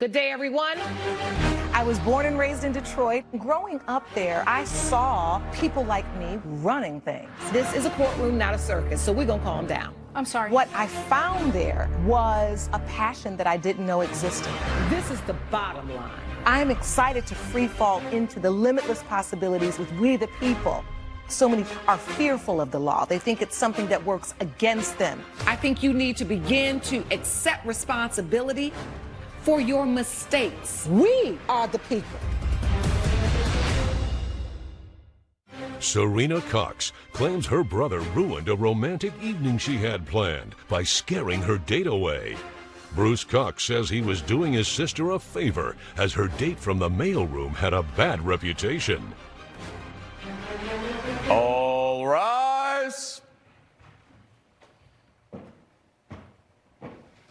Good day, everyone. I was born and raised in Detroit. Growing up there, I saw people like me running things. This is a courtroom, not a circus, so we're going to calm down. I'm sorry. What I found there was a passion that I didn't know existed. This is the bottom line. I'm excited to free fall into the limitless possibilities with we the people. So many are fearful of the law. They think it's something that works against them. I think you need to begin to accept responsibility for your mistakes. We are the people. Serena Cox claims her brother ruined a romantic evening she had planned by scaring her date away. Bruce Cox says he was doing his sister a favor as her date from the mailroom had a bad reputation. All rise.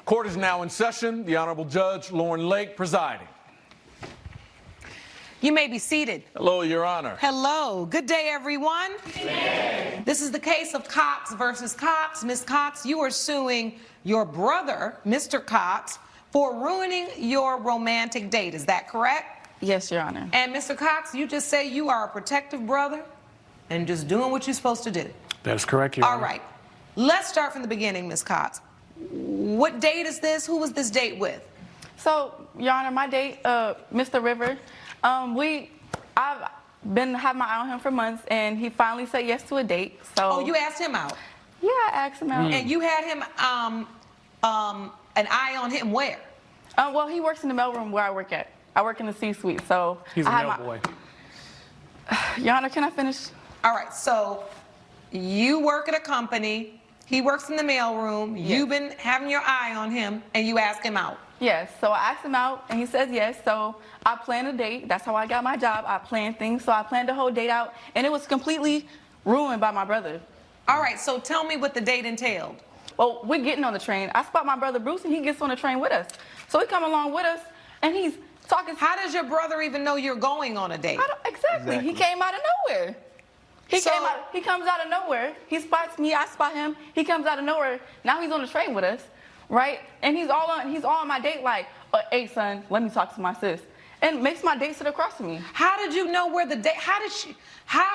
Court is now in session. The Honorable Judge Lauren Lake presiding. You may be seated. Hello, Your Honor. Hello. Good day, everyone. Good day. This is the case of Cox versus Cox. Ms. Cox, you are suing your brother, Mr. Cox, for ruining your romantic date. Is that correct? Yes, Your Honor. And Mr. Cox, you just say you are a protective brother and just doing what you're supposed to do. That's correct, Your Honor. All right. Let's start from the beginning, Ms. Cox. What date is this? Who was this date with? So, Your Honor, my date, Mr. River, I've been having my eye on him for months, and he finally said yes to a date. So. Oh, you asked him out? Yeah, I asked him out. And you had him, an eye on him where? Well, he works in the mailroom where I work at. I work in the C-suite, so. He's a mail boy. Your Honor, can I finish? All right, so you work at a company. He works in the mailroom. Yes. You've been having your eye on him, and you ask him out. Yes, so I asked him out, and he says yes. So I planned a date. That's how I got my job. I planned things, so I planned the whole date out, and it was completely ruined by my brother. All right, so tell me what the date entailed. Well, we're getting on the train. I spot my brother Bruce, and he gets on the train with us. So he come along with us, and he's talking. How does your brother even know you're going on a date? Exactly. He came out of nowhere. He comes out of nowhere. He spots me. I spot him. He comes out of nowhere. Now he's on the train with us, right? And he's all on my date like, hey, son, let me talk to my sis. And makes my date sit across from me. How did you know where the date, how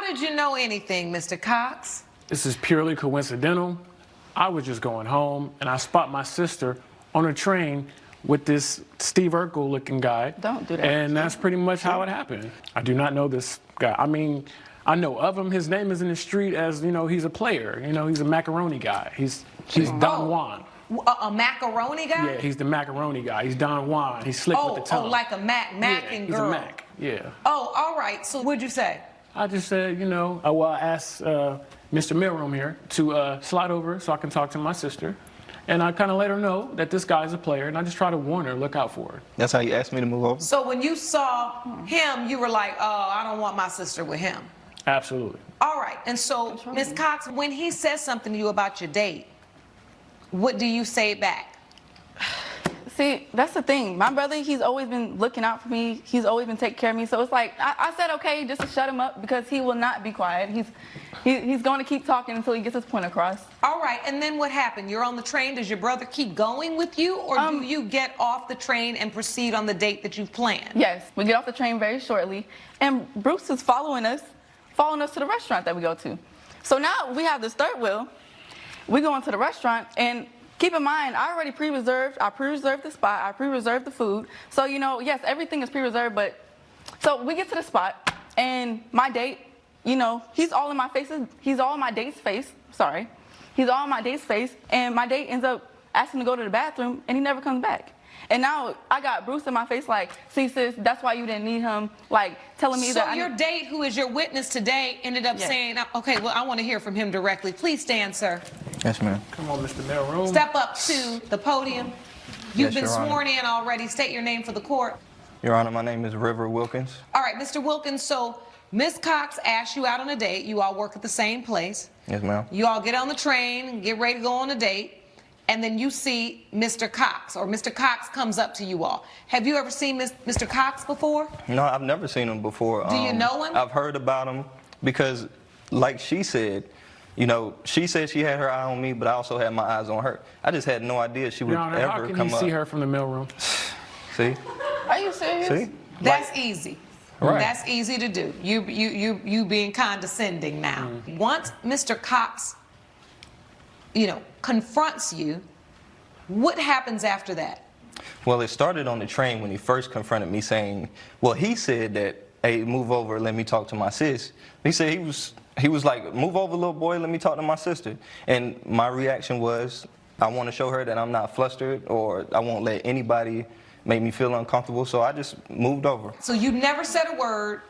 did you know anything, Mr. Cox? This is purely coincidental. I was just going home, and I spot my sister on a train with this Steve Urkel looking guy. Don't do that. And that's pretty much how it happened. I do not know this guy. I mean, I know of him. His name is in the street as, you know, he's a player. You know, he's a macaroni guy. He's Don Juan. A macaroni guy? Yeah, he's the macaroni guy. He's Don Juan. He's slick with the tongue. Oh, like a Mac and he's girl. a Mac, yeah. Oh, all right. So what'd you say? I just said, you know, I asked Mr. Mailroom here to slide over so I can talk to my sister. And I kind of let her know that this guy's a player, and I just try to warn her, look out for her. That's how you asked me to move over? So when you saw him, you were like, oh, I don't want my sister with him. Absolutely. All right. And so, Ms. Cox, when he says something to you about your date, what do you say back? See, that's the thing. My brother, he's always been looking out for me. He's always been taking care of me. So it's like, I said okay just to shut him up because he will not be quiet. He's going to keep talking until he gets his point across. All right. And then what happened? You're on the train. Does your brother keep going with you? Or do you get off the train and proceed on the date that you've planned? Yes. We get off the train very shortly. And Bruce is following us to the restaurant that we go to. So now we have this third wheel. We go into the restaurant, and keep in mind, I already pre-reserved the spot, I pre-reserved the food. So, you know, yes, everything is pre-reserved, but so we get to the spot, and my date, you know, he's all in my date's face, and my date ends up asking to go to the bathroom, and he never comes back. And now I got Bruce in my face like, see, sis, that's why you didn't need him, like telling me that. So your date, who is your witness today, ended up saying, okay, well, I want to hear from him directly. Please stand, sir. Yes, ma'am. Come on, Mr. Mailroom. Step up to the podium. You've Yes, been Your Honor. sworn in already. State your name for the court. Your Honor, my name is River Wilkins. All right, Mr. Wilkins, so Ms. Cox asked you out on a date. You all work at the same place. Yes, ma'am. You all get on the train and get ready to go on a date. And then you see Mr. Cox, or Mr. Cox comes up to you all. Have you ever seen Mr. Cox before? No, I've never seen him before. Do you know him? I've heard about him because, like she said, you know, she said she had her eye on me, but I also had my eyes on her. I just had no idea she would Your Honor, ever how can come you up. see her from the mailroom? See? Are you serious? See? That's easy. Right. That's easy to do. You being condescending now. Once Mr. Cox, confronts you, what happens after that? Well, it started on the train when he first confronted me saying, well, he said that, hey, move over, let me talk to my sis. He said he was like, move over, little boy, let me talk to my sister. And my reaction was, I want to show her that I'm not flustered or I won't let anybody make me feel uncomfortable, so I just moved over. So you never said a word.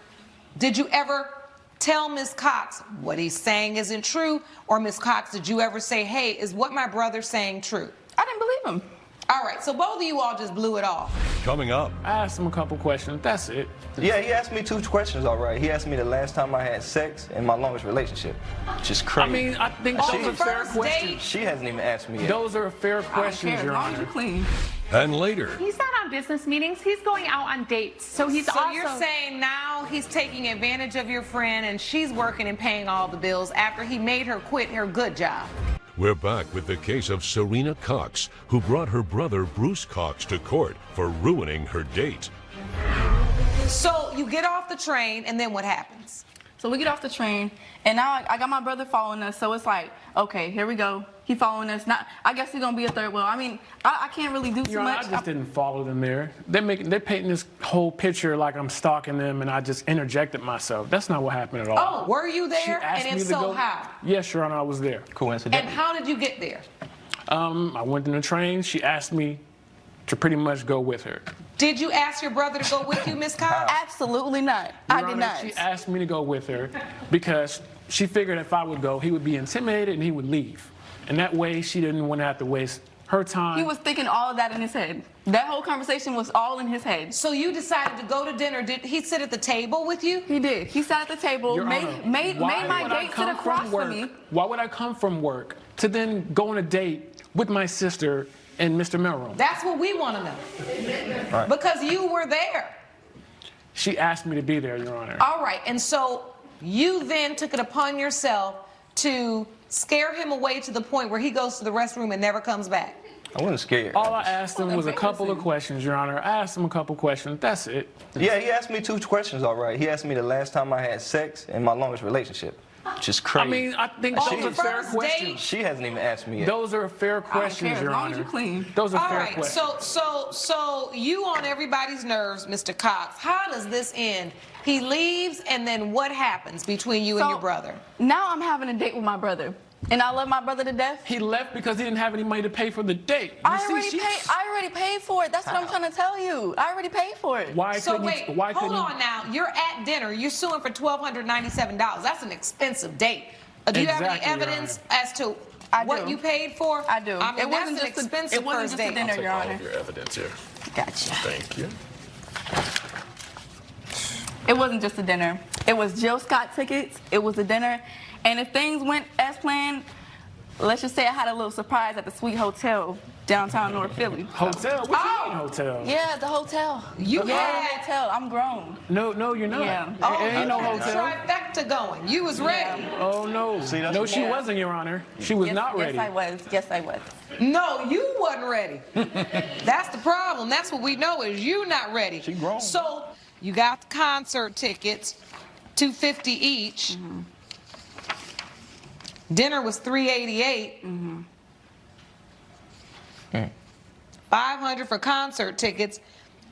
Did you ever tell Ms. Cox what he's saying isn't true? Or Ms. Cox, did you ever say, hey, is what my brother's saying true? I didn't believe him. All right, so both of you all just blew it off. Coming up, I asked him a couple questions. That's it. Yeah, he asked me 2 questions, all right. He asked me the last time I had sex in my longest relationship, which is crazy. I mean, I think On those the are fair first questions. date? She hasn't even asked me yet. Those are fair I don't questions, care, as Your long as Honor. you're clean. and later, He's not on business meetings. He's going out on dates. So he's So also. you're saying now he's taking advantage of your friend and she's working and paying all the bills after he made her quit her good job. we're back with the case of Serena Cox, who brought her brother Bruce Cox to court for ruining her date. So you get off the train and then what happens? So we get off the train, and now I got my brother following us. So it's like, okay, here we go. He following us. Not, I guess he's gonna be a third wheel. I mean, I can't really do too Your Honor, much. I just didn't follow them there. They're painting this whole picture like I'm stalking them, and I just interjected myself. That's not what happened at all. Oh, were you She there? asked And me if to so, go. how? Yes, Your Honor, I was there. And Coincidentally. how did you get there? I went in the train. She asked me to pretty much go with her. Did you ask your brother to go with you, Miss Cox? Absolutely not. Your I did Honor, not. She asked me to go with her because she figured if I would go, he would be intimidated and he would leave. And that way, she didn't want to have to waste her time. He was thinking all of that in his head. That whole conversation was all in his head. So you decided to go to dinner. Did he sit at the table with you? He did. He sat at the table, Your made Honor, why my would I date sit come across from from work? me. Why would I come from work to then go on a date with my sister and Mr. Melrose? That's what we want to know. Right. Because you were there. She asked me to be there, Your Honor. All right, and so you then took it upon yourself to scare him away to the point where he goes to the restroom and never comes back. I wasn't scared. All I asked him was a couple of questions, Your Honor. I asked him a couple questions. That's it. Yeah, he asked me 2 questions, all right. He asked me the last time I had sex in my longest relationship, which is crazy. I mean, I think On those the are fair first questions. date? She hasn't even asked me yet. Those are fair I don't care, questions, as Your long Honor. as you're clean. Those are All fair right, questions. so you on everybody's nerves, Mr. Cox. How does this end? He leaves, and then what happens between you and So, your brother? Now I'm having a date with my brother. And I love my brother to death. He left because he didn't have any money to pay for the date. I already paid for it. That's what I'm trying to tell you. I already paid for it. Why So couldn't wait, you? Why hold couldn't on now. You're at dinner. You're suing for $1,297. That's an expensive date. Do you have any Exactly, Your evidence as to I what do. you paid for? I do. I mean, It wasn't that's an just a- expensive it wasn't first just a date. dinner, Your Honor. Your evidence here. Gotcha. Thank you. It wasn't just a dinner. It was Jill Scott tickets. It was a dinner. And if things went as planned, let's just say I had a little surprise at the Sweet Hotel downtown North Philly. Hotel? What you mean hotel? Yeah, the hotel. You the had- hotel. I'm grown. No, you're not. Yeah. Oh, It ain't no you had the hotel. trifecta going. You was ready. Oh no. See, that's No, what- she wasn't, Your Honor. She was Yes, not ready. Yes, I was. Yes, I was. No, you wasn't ready. That's the problem. That's what we know is you not ready. She grown. So you got the concert tickets, $250 each. Dinner was $388. $500 for concert tickets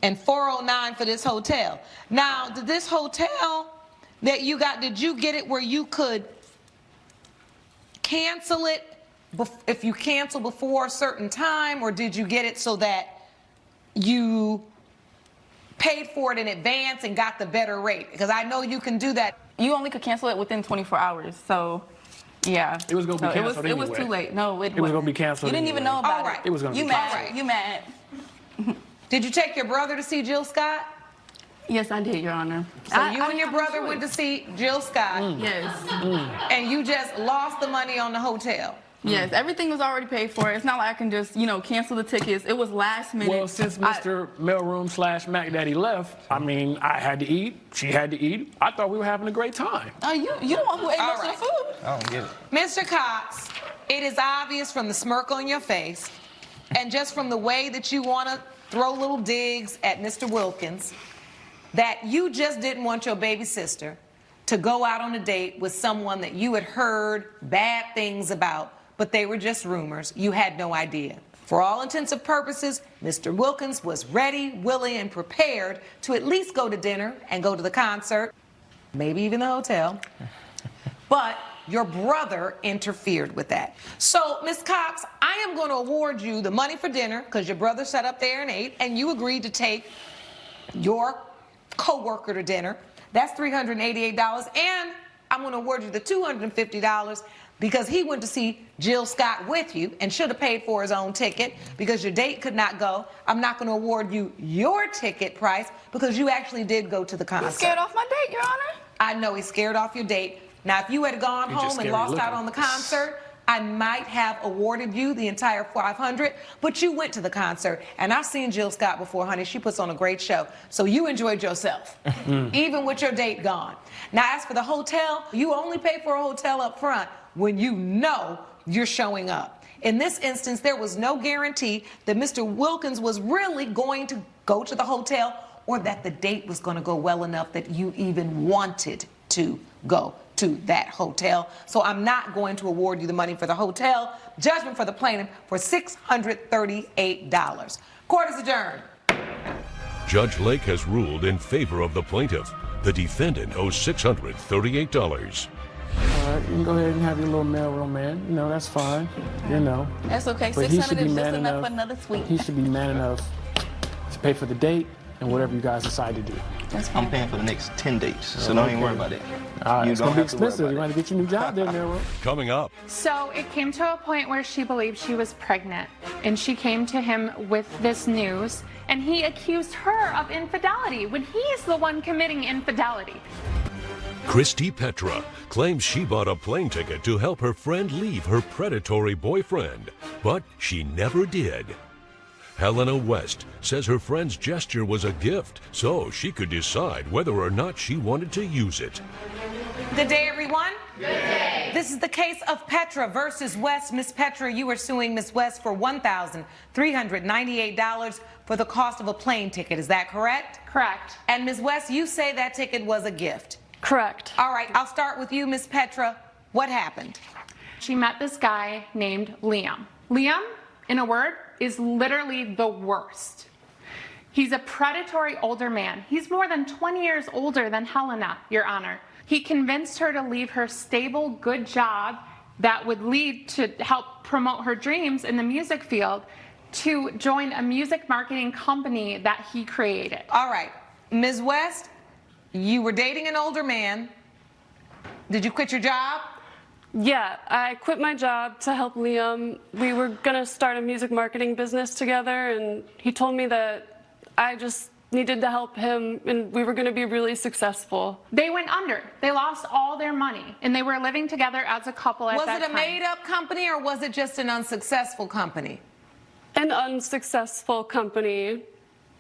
and $409 for this hotel. Now, did this hotel that you got, did you get it where you could cancel it if you cancel before a certain time, or did you get it so that you paid for it in advance and got the better rate? Because I know you can do that. You only could cancel it within 24 hours. So, yeah. It was gonna be So canceled It was anyway. too late. No, it was wasn't. gonna be canceled You didn't even anyway. know about All right. it. It was gonna You be mad? canceled. You mad? Did you take your brother to see Jill Scott? Yes, I did, Your Honor. So you and your brother went to see Jill Scott, Yes. and you just lost the money on the hotel. Yes, everything was already paid for. It's not like I can just, cancel the tickets. It was last minute. Well, since Mr. Mailroom / Mac Daddy left, I mean, I had to eat. She had to eat. I thought we were having a great time. Oh, you the one who ate All most right. of the food. I don't get it. Mr. Cox, it is obvious from the smirk on your face and just from the way that you want to throw little digs at Mr. Wilkins that you just didn't want your baby sister to go out on a date with someone that you had heard bad things about, but they were just rumors. You had no idea. For all intents and purposes, Mr. Wilkins was ready, willing, and prepared to at least go to dinner and go to the concert, maybe even the hotel. But your brother interfered with that. So, Ms. Cox, I am going to award you the money for dinner because your brother sat up there and ate, and you agreed to take your co-worker to dinner. That's $388, and I'm going to award you the $250 because he went to see Jill Scott with you and should have paid for his own ticket because your date could not go. I'm not going to award you your ticket price because you actually did go to the concert. He's scared off my date, Your Honor. I know he's scared off your date. Now, if you had gone home and lost out on the concert, I might have awarded you the entire $500, but you went to the concert, and I've seen Jill Scott before, honey. She puts on a great show, so you enjoyed yourself, even with your date gone. Now, as for the hotel, you only pay for a hotel up front when you know you're showing up. In this instance, there was no guarantee that Mr. Wilkins was really going to go to the hotel or that the date was going to go well enough that you even wanted to go to that hotel. So I'm not going to award you the money for the hotel. Judgment for the plaintiff for $638. Court is adjourned. Judge Lake has ruled in favor of the plaintiff. The defendant owes $638. All right, you can go ahead and have your little mailroom man. You know, that's fine. You know. That's okay. But he 600 should be is just man enough enough. for another sweet. He should be man enough to pay for the date and whatever you guys decide to do. That's fine. I'm paying for the next 10 dates, so don't even worry about it. All right, You it's don't gonna be have to worry expensive. about You it. want to get your new job there, mailroom. Coming up, So it came to a point where she believed she was pregnant, and she came to him with this news, and he accused her of infidelity when he's the one committing infidelity. Christy Petra claims she bought a plane ticket to help her friend leave her predatory boyfriend, but she never did. Helena West says her friend's gesture was a gift, so she could decide whether or not she wanted to use it. Good day, everyone. Good day. This is the case of Petra versus West. Miss Petra, you are suing Miss West for $1,398 for the cost of a plane ticket. Is that correct? Correct. And Miss West, you say that ticket was a gift. Correct. All right, I'll start with you, Miss Petra. What happened? She met this guy named Liam. Liam, in a word, is literally the worst. He's a predatory older man. He's more than 20 years older than Helena, Your Honor. He convinced her to leave her stable, good job that would lead to help promote her dreams in the music field to join a music marketing company that he created. All right, Ms. West, you were dating an older man. Did you quit your job? Yeah, I quit my job to help Liam. We were gonna start a music marketing business together, and he told me that I just needed to help him, and we were gonna be really successful. They went under. They lost all their money, and they were living together as a couple at that time. Was it a made-up company, or was it just an unsuccessful company? An unsuccessful company.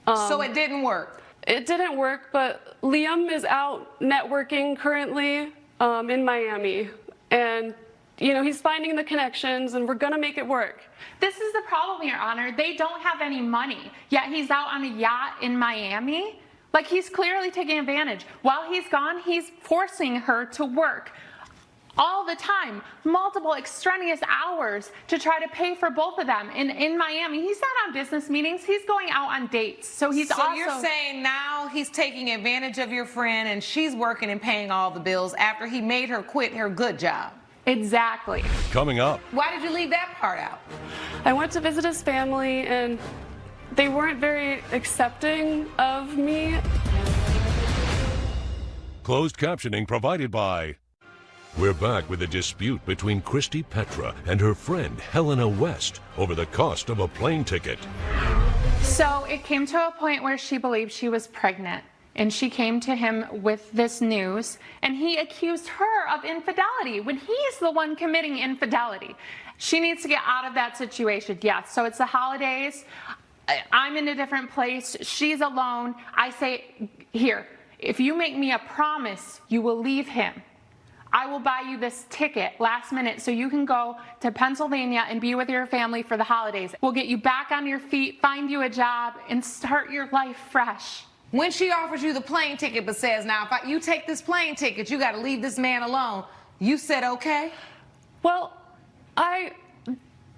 So it didn't work? It didn't work, but Liam is out networking currently in Miami. And, you know, he's finding the connections, and we're gonna make it work. This is the problem, Your Honor. They don't have any money, yet he's out on a yacht in Miami. Like, he's clearly taking advantage. While he's gone, he's forcing her to work all the time, multiple extraneous hours to try to pay for both of them. In Miami, he's not on business meetings. He's going out on dates. So he's also... you're saying now he's taking advantage of your friend, and she's working and paying all the bills after he made her quit her good job. Exactly. Coming up, Why did you leave that part out? I went to visit his family, and they weren't very accepting of me. closed captioning provided by... We're back with a dispute between Christy Petra and her friend Helena West over the cost of a plane ticket. So it came to a point where she believed she was pregnant, and she came to him with this news, and he accused her of infidelity when he's the one committing infidelity. She needs to get out of that situation. Yes, so it's the holidays. I'm in a different place. She's alone. I say, here, if you make me a promise, you will leave him. I will buy you this ticket last minute so you can go to Pennsylvania and be with your family for the holidays. We'll get you back on your feet, find you a job, and start your life fresh. When she offers you the plane ticket but says, now, if you take this plane ticket, you got to leave this man alone, you said okay? Well, I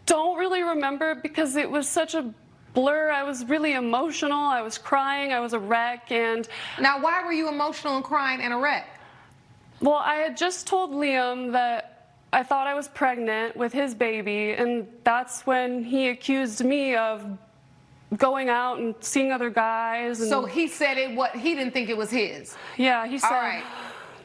don't really remember because it was such a blur. I was really emotional. I was crying. I was a wreck. And now, why were you emotional and crying and a wreck? Well, I had just told Liam that I thought I was pregnant with his baby, and that's when he accused me of going out and seeing other guys. And so he said he didn't think it was his? Yeah, he said. All right.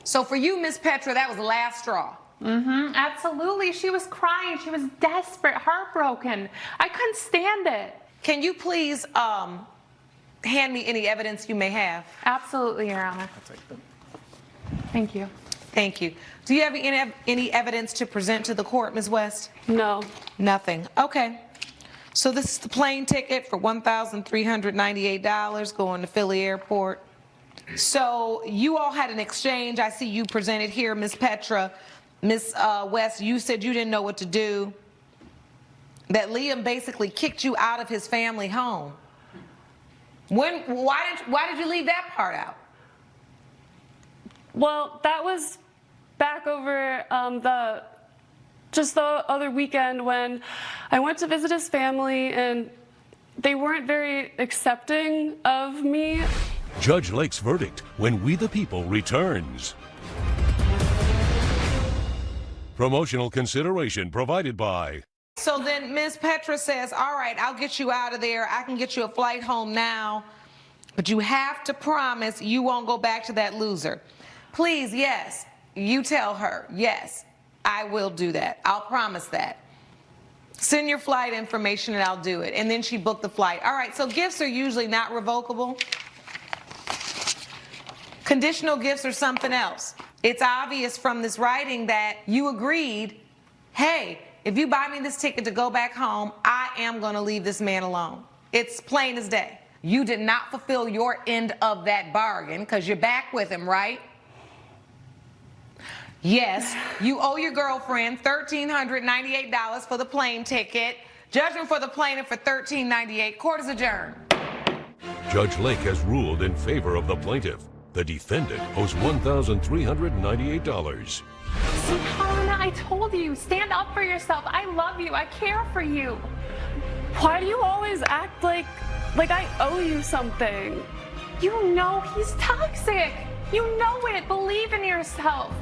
So for you, Miss Petra, that was the last straw. Mm-hmm, absolutely. She was crying. She was desperate, heartbroken. I couldn't stand it. Can you please hand me any evidence you may have? Absolutely, Your Honor. Thank you. Thank you. Do you have any evidence to present to the court, Ms. West? No. Nothing. Okay. So this is the plane ticket for $1,398 going to Philly Airport. So you all had an exchange. I see you presented here, Ms. Petra. Ms. West, you said you didn't know what to do, that Liam basically kicked you out of his family home. Why did you leave that part out? Well, that was back over the other weekend when I went to visit his family and they weren't very accepting of me. Judge Lake's verdict when We the People returns. Promotional consideration provided by... So then Ms. Petra says, all right, I'll get you out of there. I can get you a flight home now, but you have to promise you won't go back to that loser. Please, yes, you tell her, yes, I will do that. I'll promise that. Send your flight information and I'll do it. And then she booked the flight. All right, so gifts are usually not revocable. Conditional gifts are something else. It's obvious from this writing that you agreed, hey, if you buy me this ticket to go back home, I am going to leave this man alone. It's plain as day. You did not fulfill your end of that bargain because you're back with him, right? Yes, you owe your girlfriend $1,398 for the plane ticket. Judgment for the plaintiff for $1,398. Court is adjourned. Judge Lake has ruled in favor of the plaintiff. The defendant owes $1,398. See, Helena, I told you, stand up for yourself. I love you. I care for you. Why do you always act like I owe you something? You know he's toxic. You know it. Believe in yourself.